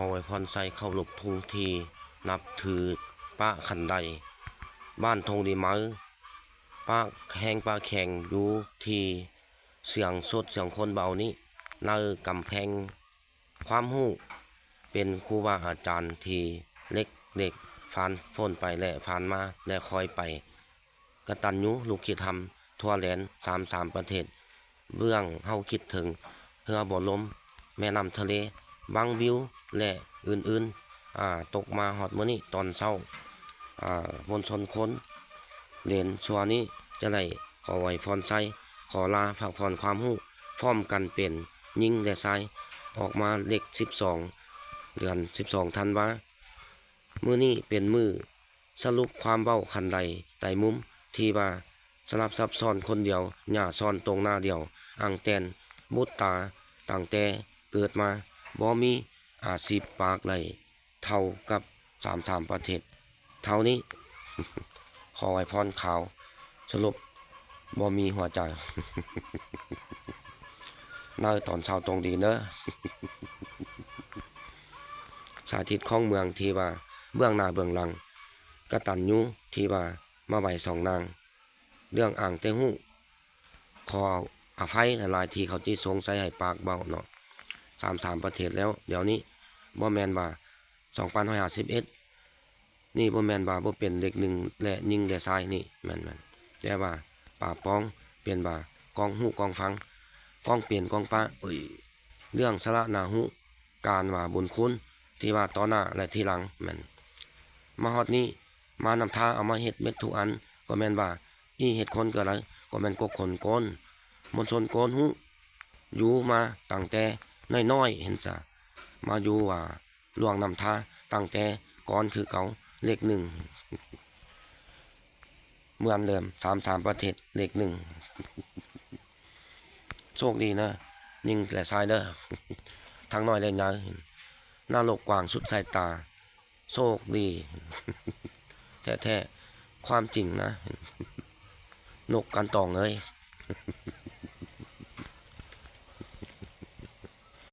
อไว้พรใส่เข้าหลบทุงทีนับถือป้าขันใดบ้านทงดีมือป้าแห้งป้าแข็งอยู่ที่เสียงสดเสียงคนเบานี้ในกำแพงความหู้เป็นครูบาอาจารย์ที่เล็กเด็กผ่านพ้นไปและผ่านมาและคอยไปกตัญญูลูกคิดทำทั่วแหลน33ประเทศเบื้องเฮาคิดถึงเรือบ่ลมแม่น้ำทะเลบางวิวและอื่นๆตกมาฮอดมื้อนี้ตอนเช้ามนชนคนเหรียญชัวนี้จะได้ขอไว้พรไซขอลาพักผ่อนความรู้พร้อมกันเป็นยิงและไซออกมาเลข12เดือน12ธันวามื้อนี้เป็นมื้อสรุปความเว้าคันใดไต่มุมที่ว่าสลับซับซ้อนคนเดียวหญ้าซ้อนตรงหน้าเดียวอ่างแตนบุตตาตั้งแต่เกิดมาบ่มีอาชีพปากไหลเท่ากับ33ประเทศเท่านี้ ขอไว้พรข่าวสรุปบ่มีหัวใจ ในตอนเช้าตรงดีเนอะ สาธิตของเมืองที่ว่าเบื้องหน้าเบื้องหลังกตัญญูที่ว่ามาไหวสองนางเรื่องอ่างเต้หู้ขออภัยหลายๆที่เขาที่สงสัยให้ปากเบาเนาะ33ประเทศแล้วเดี๋ยวนี้บ่แม่นว่า2551นี่บ่แม่นว่าบ่เป็นเลข1และยิงและซ้ายนี่แม่นๆแต่ว่าป่าป้องเปลี่ยนว่ากองหู้กองฟังกองเปลี่ยนกองป้าเรื่องสละนาหูการว่าบุญคุณที่ว่าต่อหน้าและที่หลังแม่นมาฮอดนี้มานำทาเอามาเฮ็ดเม็ดทุกอันก็แม่นว่าอีเฮ็ดคนก็ได้ก็แม่นกกคนโกนมนชนโกนหูอยู่มาตั้งแต่น้อยๆเห็นซะมาอยู่ว่าล่วงนำทาตั้งแต่ก่อนคือเก่าเลข1เหมือนเดิม33ประเทศเลข1โชคดีนะยิงและซ้ายเด้อ ทางน้อยและใหญ่หน้าโลกกว้างสุดสายตาโชคดี แท้ๆความจริงนะ นกกันตองเอ้ย